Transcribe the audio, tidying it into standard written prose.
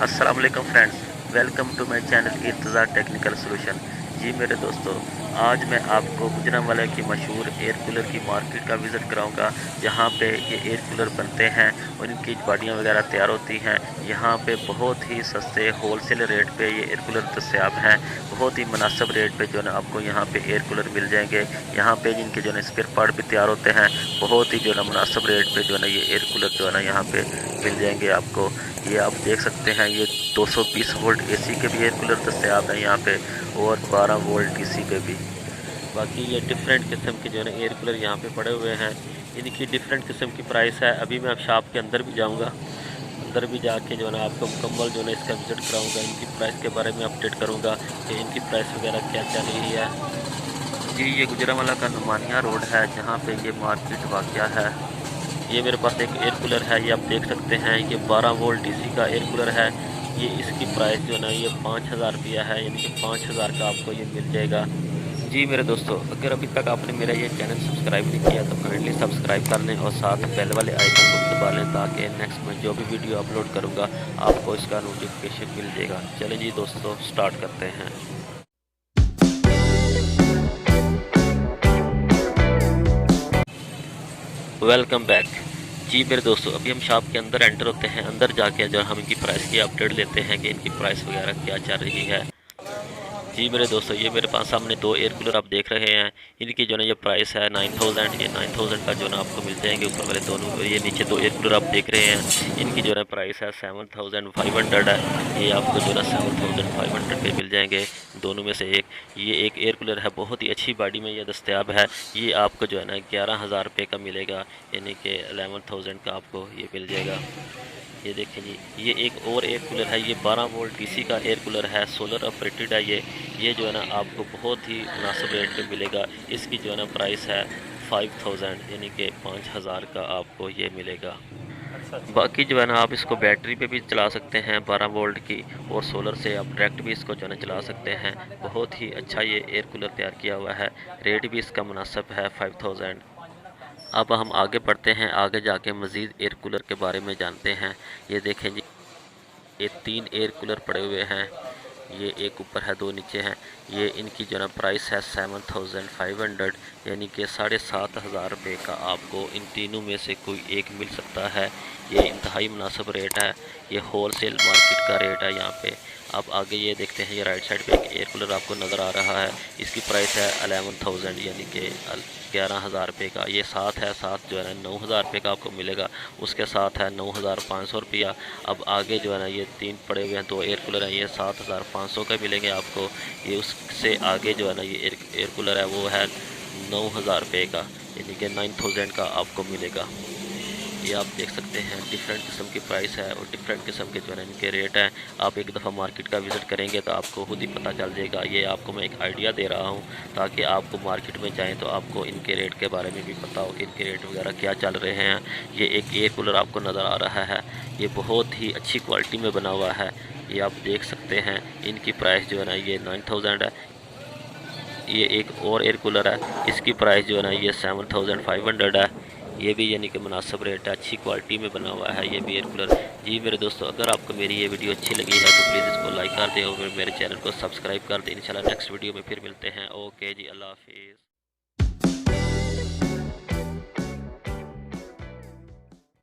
अस्सलाम वालेकुम friends, welcome to my channel Irtaza technical solution. जी मेरे दोस्तों, आज मैं आपको गुजरांवाला की मशहूर एयर कूलर की मार्केट का विज़िट कराऊंगा, जहां पे ये एयर कूलर बनते हैं और इनकी बॉडियां वगैरह तैयार होती हैं। यहां पे बहुत ही सस्ते होलसेल रेट पे ये एयर कूलर दस्तयाब हैं। बहुत ही मुनासिब रेट पे जो है ना आपको यहाँ पे एयर कूलर मिल जाएंगे। यहाँ पे जिनके जो है ना स्पेयर पार्ट भी तैयार होते हैं, बहुत ही जो है ना मुनासिब रेट पे जो है ना ये एयर कूलर जो है ना यहाँ पे मिल जाएंगे आपको। ये आप देख सकते हैं, ये 220 वोल्ट एसी के भी एयर कूलर दस्तयाब हैं यहाँ पे, और 12 वोल्ट डीसी पे भी। बाकी ये डिफरेंट किस्म के जो है ना एयर कूलर यहाँ पे पड़े हुए हैं। इनकी डिफरेंट किस्म की प्राइस है। अभी मैं शॉप के अंदर भी जाऊँगा, अंदर भी जाके जो है ना आपको मुकम्मल जो है ना इसका विज़िट कराऊँगा, इनकी प्राइस के बारे में अपडेट करूँगा कि इनकी प्राइस वगैरह क्या चल रही है। जी ये गुजरांवाला का नुमानिया रोड है, जहाँ पे ये मार्केट वाक़या है। ये मेरे पास एक एयर कूलर है, ये आप देख सकते हैं, ये 12 वोल्ट डीसी का एयर कूलर है। ये इसकी प्राइस जो है ना ये 5000 रुपया है, यानी कि 5000 का आपको ये मिल जाएगा। जी मेरे दोस्तों, अगर अभी तक आपने मेरा ये चैनल सब्सक्राइब नहीं किया तो काइंडली सब्सक्राइब कर लें और साथ बेल वाले आइकन को दबा लें, ताकि नेक्स्ट में जो भी वीडियो अपलोड करूँगा आपको इसका नोटिफिकेशन मिल जाएगा। चलें जी दोस्तों, स्टार्ट करते हैं। Welcome back. जी मेरे दोस्तों, अभी हम शॉप के अंदर एंटर होते हैं। अंदर जाके जो हम इनकी प्राइस की अपडेट लेते हैं कि इनकी प्राइस वगैरह क्या चल रही है। जी मेरे दोस्तों, ये मेरे पास सामने दो एयर कूलर आप देख रहे हैं। इनकी जो है ये प्राइस है 9000। ये 9000 का जो है आपको मिल जाएंगे। ऊपर वाले दोनों, ये नीचे दो एयर कूलर आप देख रहे हैं, इनकी जो है प्राइस है 7500 है। ये आपको जो है 7500 पे मिल जाएंगे, दोनों में से एक। ये एक एयर कूलर है, बहुत ही अच्छी बॉडी में ये दस्तयाब है। ये आपको जो है ना 11000 रुपये का मिलेगा, यानी कि 11000 का आपको ये मिल जाएगा। ये देखें जी, ये एक और एयर कूलर है। ये 12 वोल्ट डीसी का एयर कूलर है, सोलर ऑपरेटेड है ये जो है ना आपको बहुत ही मुनासिब रेट पे मिलेगा। इसकी जो है ना प्राइस है 5000, यानी कि 5000 का आपको ये मिलेगा। बाकी जो है ना आप इसको बैटरी पे भी चला सकते हैं 12 वोल्ट की, और सोलर से आप डायरेक्ट भी इसको जो है ना चला सकते हैं। बहुत ही अच्छा ये एयर कूलर तैयार किया हुआ है। रेट भी इसका मुनासिब है 5000। अब हम आगे बढ़ते हैं, आगे जाके मज़ीद एयर कूलर के बारे में जानते हैं। ये देखें जी, ये 3 एयर कूलर पड़े हुए हैं। ये एक ऊपर है, 2 नीचे हैं। ये इनकी जो है प्राइस है 7500, यानी कि 7500 रुपये का आपको इन तीनों में से कोई एक मिल सकता है। ये इंतहाई मुनासिब रेट है, ये होलसेल मार्केट का रेट है यहाँ पे। अब आगे ये देखते हैं, ये राइट साइड पे एक एयर कूलर आपको नज़र आ रहा है। इसकी प्राइस है 11000, यानी कि 11000 रुपये का। ये साथ है, साथ जो है ना 9000 रुपये का आपको मिलेगा। उसके साथ है 9500 रुपया। अब आगे जो है ना ये 3 पड़े हुए हैं, 2 एयर कूलर हैं, ये 7500 का मिलेंगे आपको। ये उससे आगे जो है ना ये एयर कूलर है, वो है 9000 रुपये का, यानी कि 9000 का आपको मिलेगा। ये आप देख सकते हैं, डिफरेंट किस्म की प्राइस है और डिफरेंट किस्म के जो है इनके रेट हैं। आप एक दफ़ा मार्केट का विज़िट करेंगे तो आपको खुद ही पता चल जाएगा। ये आपको मैं एक आइडिया दे रहा हूँ, ताकि आपको मार्केट में जाएं तो आपको इनके रेट के बारे में भी पता हो कि इनके रेट वगैरह क्या चल रहे हैं। ये एक एयर कूलर आपको नज़र आ रहा है, ये बहुत ही अच्छी क्वालिटी में बना हुआ है। ये आप देख सकते हैं, इनकी प्राइस जो है ना ये 9000 है। ये एक और एयर कूलर है, इसकी प्राइस जो है ना ये 7500 है। ये भी यानी कि मुनासिब रेट है, अच्छी क्वालिटी में बना हुआ है ये भी एयर कूलर। जी मेरे दोस्तों, अगर आपको मेरी ये वीडियो अच्छी लगी है तो प्लीज़ इसको लाइक कर दें और मेरे चैनल को सब्सक्राइब कर दें। इंशाल्लाह नेक्स्ट वीडियो में फिर मिलते हैं। ओके जी, अल्लाह हाफिज़।